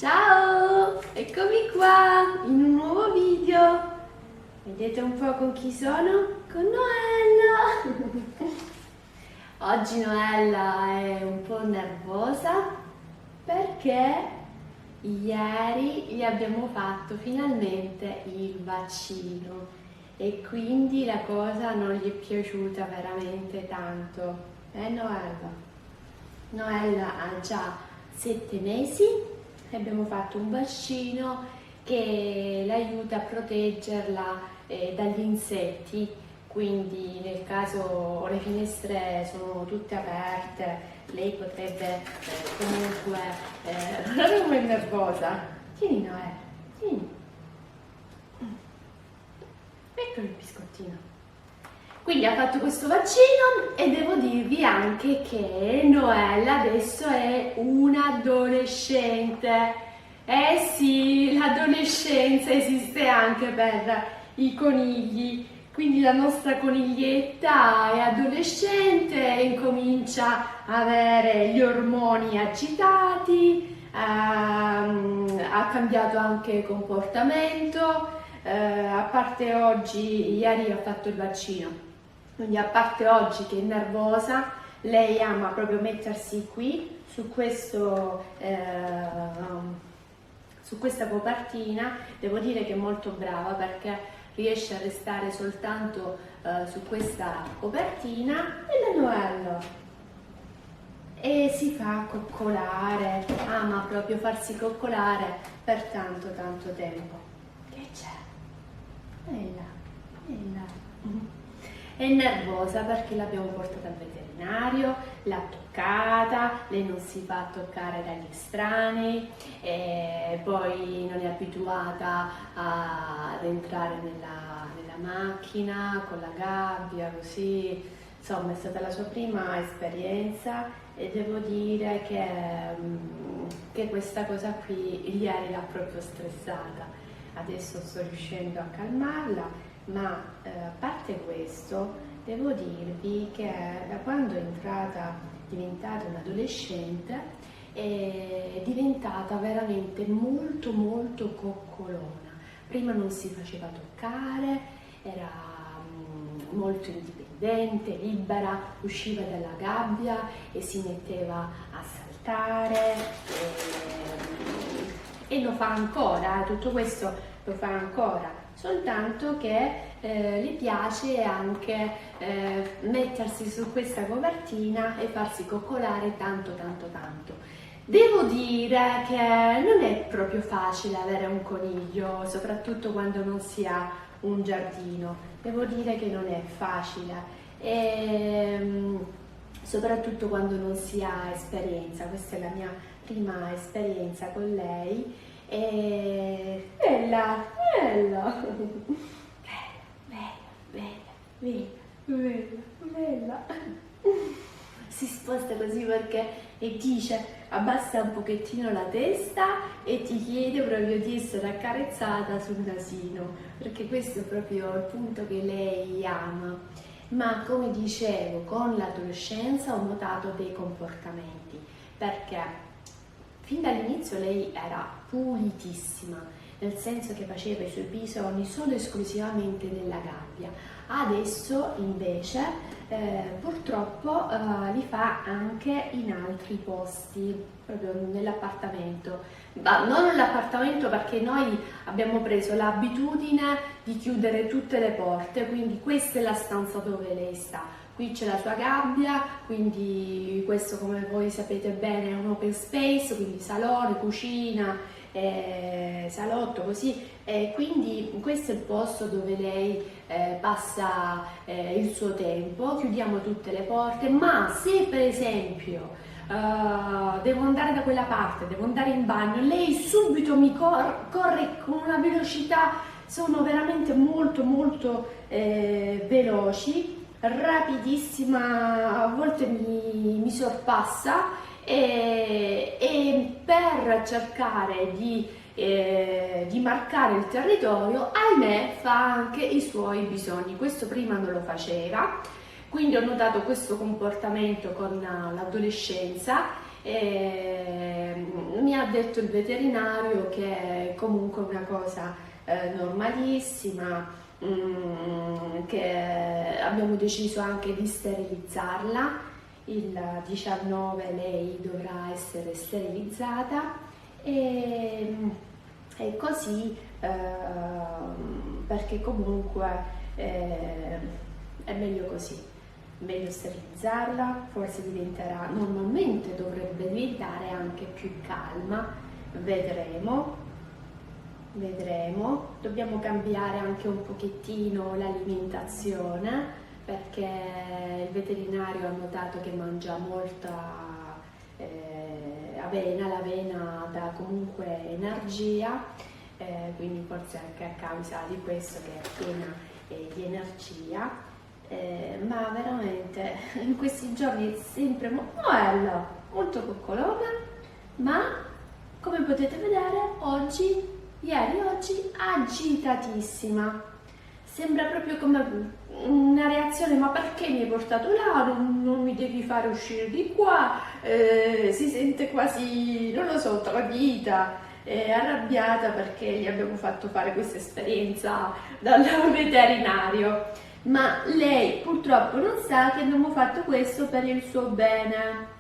Ciao! Eccomi qua in un nuovo video. Vedete un po' con chi sono? Con Noella! Oggi Noella è un po' nervosa perché ieri gli abbiamo fatto finalmente il vaccino e quindi la cosa non gli è piaciuta veramente tanto. Noella? Noella ha già 7 mesi e abbiamo fatto un vaccino che l'aiuta a proteggerla dagli insetti, quindi nel caso le finestre sono tutte aperte, lei potrebbe comunque... guarda come è nervosa! Tieni Noella, tieni! Eccolo il biscottino! Quindi ha fatto questo vaccino e devo dirvi anche che Noella adesso è un'adolescente. Eh sì, l'adolescenza esiste anche per i conigli. Quindi la nostra coniglietta è adolescente e incomincia a avere gli ormoni agitati, ha cambiato anche comportamento, a parte oggi, ieri ha fatto il vaccino. Quindi a parte oggi che è nervosa, lei ama proprio mettersi qui su questa copertina. Devo dire che è molto brava perché riesce a restare soltanto su questa copertina e la Noella. E si fa coccolare, ama proprio farsi coccolare per tanto tempo. Che c'è? Bella, bella. È nervosa perché l'abbiamo portata al veterinario, l'ha toccata, lei non si fa toccare dagli estranei, e poi non è abituata ad entrare nella macchina con la gabbia, così, insomma è stata la sua prima esperienza e devo dire che questa cosa qui ieri l'ha proprio stressata. Adesso sto riuscendo a calmarla. Ma a parte questo, devo dirvi che da quando è diventata un'adolescente, è diventata veramente molto coccolona. Prima non si faceva toccare, era molto indipendente, libera, usciva dalla gabbia e si metteva a saltare e lo fa ancora, tutto questo lo fa ancora. Soltanto che le piace anche mettersi su questa copertina e farsi coccolare tanto. Devo dire che non è proprio facile avere un coniglio, soprattutto quando non si ha un giardino. Devo dire che non è facile, soprattutto quando non si ha esperienza. Questa è la mia prima esperienza con lei. Bella, bella. Si sposta così perché e dice, abbassa un pochettino la testa e ti chiede proprio di essere accarezzata sul nasino, perché questo è proprio il punto che lei ama. Ma come dicevo, con l'adolescenza ho notato dei comportamenti, perché fin dall'inizio lei era pulitissima, nel senso che faceva i suoi bisogni solo e esclusivamente nella gabbia. Adesso invece purtroppo li fa anche in altri posti, proprio nell'appartamento. Ma non nell'appartamento, perché noi abbiamo preso l'abitudine di chiudere tutte le porte, quindi questa è la stanza dove lei sta. Qui c'è la sua gabbia, quindi questo, come voi sapete bene, è un open space, quindi salone, cucina, salotto, così. Quindi questo è il posto dove lei passa il suo tempo. Chiudiamo tutte le porte, ma se per esempio devo andare da quella parte, devo andare in bagno, lei subito mi corre con una velocità, sono veramente molto veloci, rapidissima, a volte mi sorpassa e per cercare di marcare il territorio, ahimè, fa anche i suoi bisogni. Questo prima non lo faceva, quindi ho notato questo comportamento con l'adolescenza Mi ha detto il veterinario che è comunque una cosa normalissima, che abbiamo deciso anche di sterilizzarla. Il 19 lei dovrà essere sterilizzata e così perché comunque è meglio così, meglio sterilizzarla, forse diventerà, normalmente dovrebbe diventare anche più calma, vedremo. Vedremo, dobbiamo cambiare anche un pochettino l'alimentazione perché il veterinario ha notato che mangia molta avena, l'avena dà comunque energia, quindi forse anche a causa di questo che è piena di energia, ma veramente in questi giorni è sempre bella, molto coccolona, ma come potete vedere oggi agitatissima, sembra proprio come una reazione, ma perché mi hai portato là, non mi devi fare uscire di qua, si sente quasi, non lo so, tradita, arrabbiata perché gli abbiamo fatto fare questa esperienza dal veterinario, ma lei purtroppo non sa che abbiamo fatto questo per il suo bene.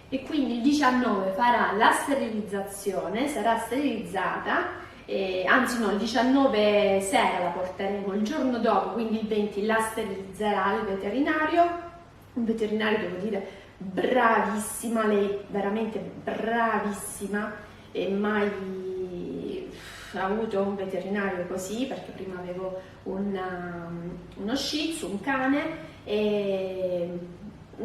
E quindi il 19 farà la sterilizzazione, sarà sterilizzata, anzi no, il 19 sera la porteremo il giorno dopo, quindi il 20 la sterilizzerà il veterinario, un veterinario devo dire bravissima, lei veramente bravissima, e mai avuto un veterinario così, perché prima avevo uno Shih Tzu, un cane, e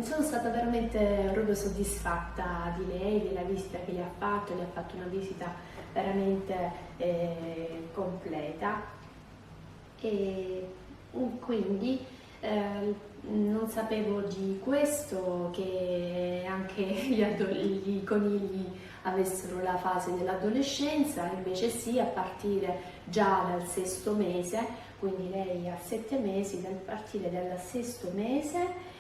sono stata veramente proprio soddisfatta di lei, della visita che le ha fatto una visita veramente completa, e quindi non sapevo di questo, che anche i conigli avessero la fase dell'adolescenza, invece sì, a partire già dal sesto mese, quindi lei ha 7 mesi, dal partire dal sesto mese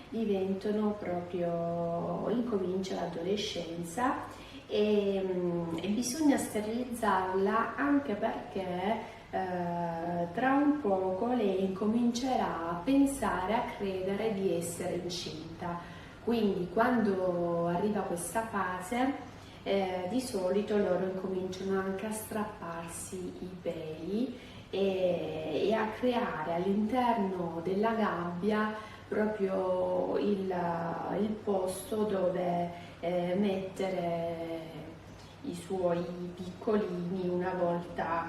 incomincia l'adolescenza e bisogna sterilizzarla anche perché tra un poco lei incomincerà a pensare, a credere di essere incinta. Quindi quando arriva questa fase di solito loro incominciano anche a strapparsi i peli e a creare all'interno della gabbia proprio il posto dove mettere i suoi piccolini una volta,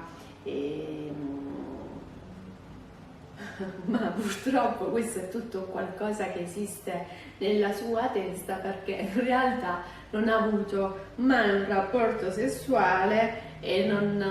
ma purtroppo questo è tutto qualcosa che esiste nella sua testa, perché in realtà non ha avuto mai un rapporto sessuale e non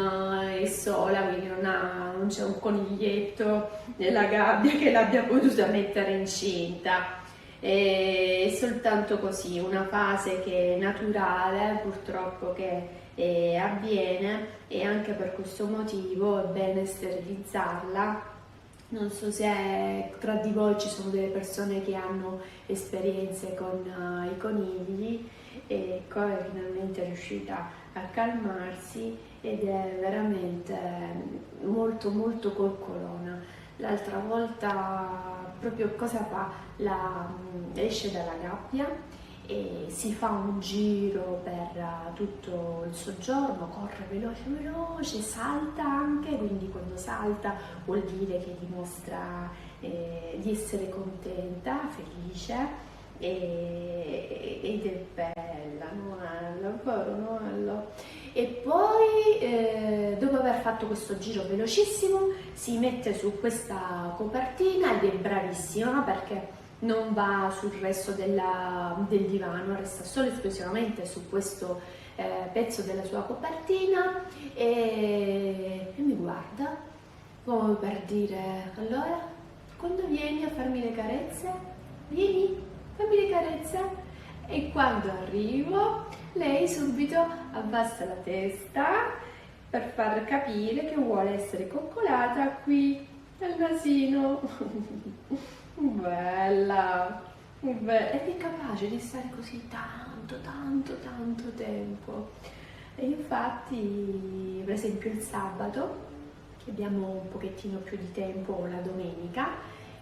è sola, quindi non c'è un coniglietto nella gabbia che l'abbia potuta mettere incinta. È soltanto così, una fase che è naturale, purtroppo, che avviene, e anche per questo motivo è bene sterilizzarla. Non so se tra di voi ci sono delle persone che hanno esperienze con i conigli, e ecco, è finalmente riuscita a calmarsi ed è veramente molto molto coccolona. L'altra volta proprio cosa fa? Esce dalla gabbia e si fa un giro per tutto il soggiorno, corre veloce veloce, salta anche, quindi quando salta vuol dire che dimostra di essere contenta, felice, ed è bella, Noello, povero Noello. E poi dopo aver fatto questo giro velocissimo si mette su questa copertina ed è bravissima perché non va sul resto del divano, resta solo esclusivamente su questo pezzo della sua copertina e mi guarda come per dire: allora, quando vieni a farmi le carezze? Vieni, fammi le carezze. E quando arrivo lei subito abbassa la testa per far capire che vuole essere coccolata qui al nasino. Bella, ed è capace di stare così tanto tanto tempo. E infatti, per esempio il sabato, che abbiamo un pochettino più di tempo, o la domenica,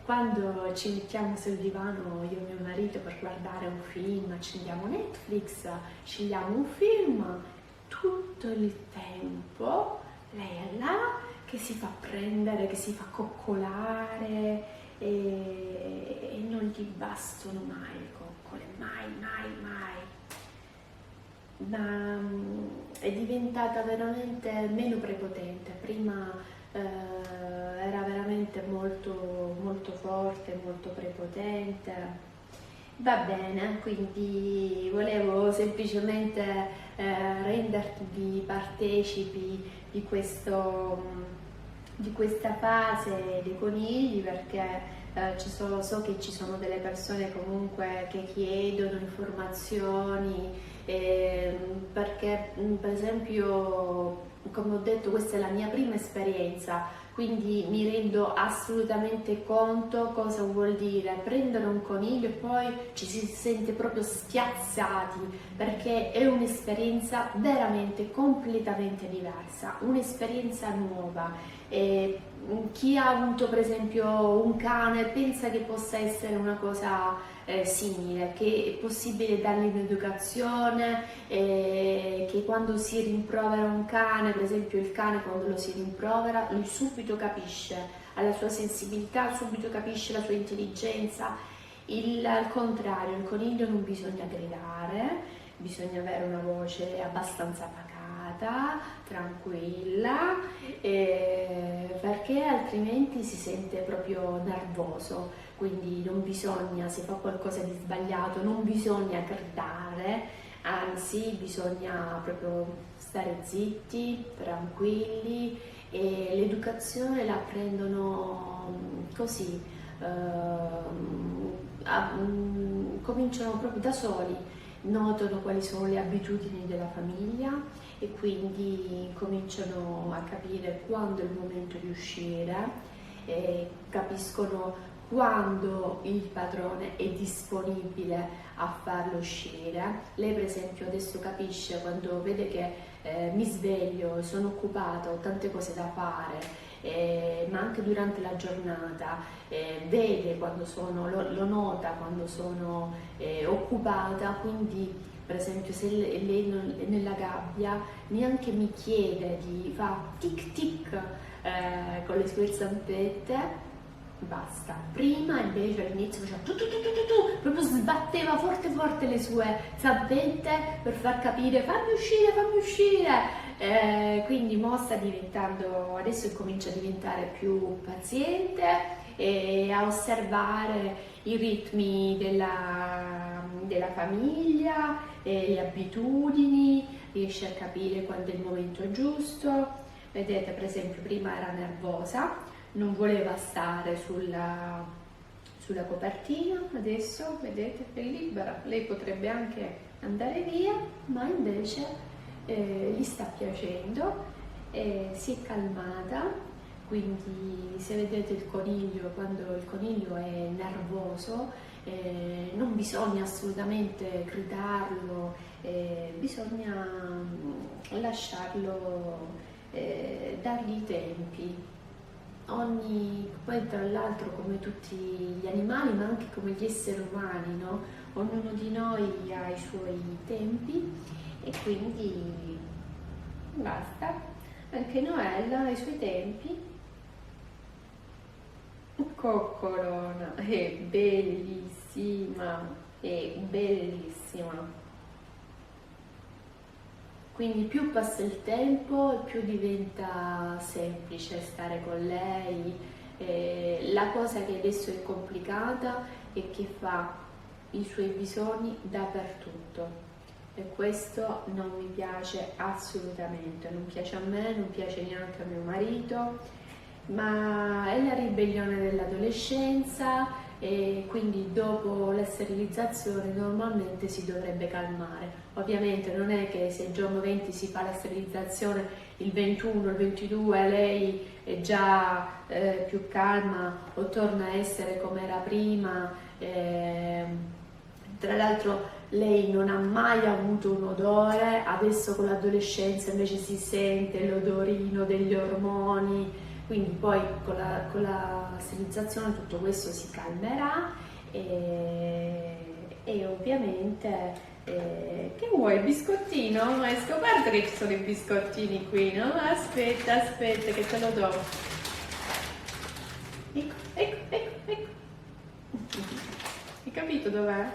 quando ci mettiamo sul divano io e mio marito per guardare un film, accendiamo Netflix, scegliamo un film, tutto il tempo lei è là che si fa prendere, che si fa coccolare e non gli bastano mai le coccole, mai. Ma è diventata veramente meno prepotente. Prima era veramente molto forte, molto prepotente. Va bene, quindi volevo semplicemente renderti partecipi di di questa fase dei conigli, perché so che ci sono delle persone comunque che chiedono informazioni, perché per esempio, come ho detto, questa è la mia prima esperienza, quindi mi rendo assolutamente conto cosa vuol dire prendere un coniglio e poi ci si sente proprio spiazzati, perché è un'esperienza veramente completamente diversa, un'esperienza nuova. E chi ha avuto per esempio un cane pensa che possa essere una cosa simile, che è possibile dargli un'educazione, che quando si rimprovera un cane, per esempio il cane quando lo si rimprovera, lui subito capisce, ha la sua sensibilità, subito capisce la sua intelligenza. Al contrario, il coniglio non bisogna gridare, bisogna avere una voce abbastanza pacata, tranquilla, perché altrimenti si sente proprio nervoso. Quindi non bisogna, se fa qualcosa di sbagliato, non bisogna gridare, anzi bisogna proprio stare zitti, tranquilli, e l'educazione la prendono così, cominciano proprio da soli, notano quali sono le abitudini della famiglia e quindi cominciano a capire quando è il momento di uscire, capiscono quando il padrone è disponibile a farlo uscire. Lei per esempio adesso capisce quando vede che mi sveglio, sono occupata, ho tante cose da fare, ma anche durante la giornata vede quando lo nota quando sono occupata, quindi per esempio se lei non è nella gabbia neanche mi chiede, di fa tic tic con le sue zampette. Basta. Prima invece all'inizio faceva proprio sbatteva forte le sue zampette per far capire fammi uscire. Quindi mo sta diventando, adesso comincia a diventare più paziente e a osservare i ritmi della famiglia, le abitudini, riesce a capire quando è il momento giusto. Vedete, per esempio, prima era nervosa, non voleva stare sulla copertina, adesso vedete è libera, lei potrebbe anche andare via, ma invece gli sta piacendo, si è calmata, quindi se vedete il coniglio, quando il coniglio è nervoso, non bisogna assolutamente gridarlo, bisogna lasciarlo, dargli i tempi. Poi tra l'altro come tutti gli animali, ma anche come gli esseri umani, no? Ognuno di noi ha i suoi tempi e quindi basta. Anche Noella ha i suoi tempi. Coccolona, è bellissima, è bellissima. Quindi più passa il tempo, più diventa semplice stare con lei. La cosa che adesso è complicata è che fa i suoi bisogni dappertutto e questo non mi piace assolutamente, non piace a me, non piace neanche a mio marito, ma è la ribellione dell'adolescenza e quindi dopo la sterilizzazione normalmente si dovrebbe calmare. Ovviamente non è che se il giorno 20 si fa la sterilizzazione, il 21, il 22 lei è già più calma o torna a essere come era prima. Tra l'altro lei non ha mai avuto un odore, adesso con l'adolescenza invece si sente l'odorino degli ormoni, quindi poi con la sterilizzazione tutto questo si calmerà e ovviamente che vuoi, il biscottino? Hai scoperto che ci sono i biscottini qui, no? Aspetta che te lo do. Ecco. Hai capito dov'è?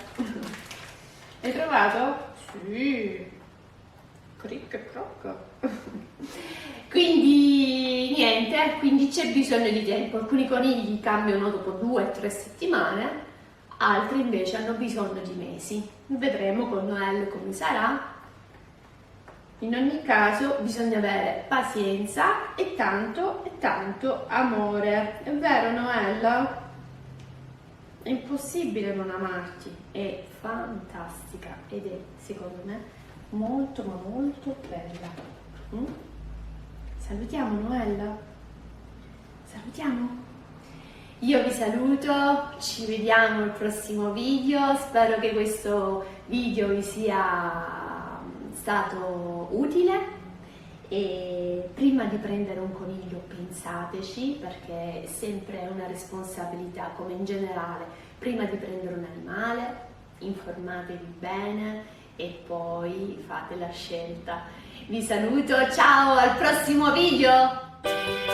Hai trovato? Sì. Cric e croc. Quindi niente, quindi c'è bisogno di tempo. Alcuni conigli cambiano dopo 2 o 3 settimane, altri invece hanno bisogno di mesi. Vedremo con Noelle come sarà. In ogni caso bisogna avere pazienza e tanto amore. È vero, Noella? È impossibile non amarti. È fantastica ed è, secondo me, molto ma molto bella. Salutiamo Noella? Salutiamo? Io vi saluto, ci vediamo al prossimo video, spero che questo video vi sia stato utile e prima di prendere un coniglio pensateci, perché è sempre una responsabilità, come in generale, prima di prendere un animale informatevi bene e poi fate la scelta. Vi saluto, ciao, al prossimo video!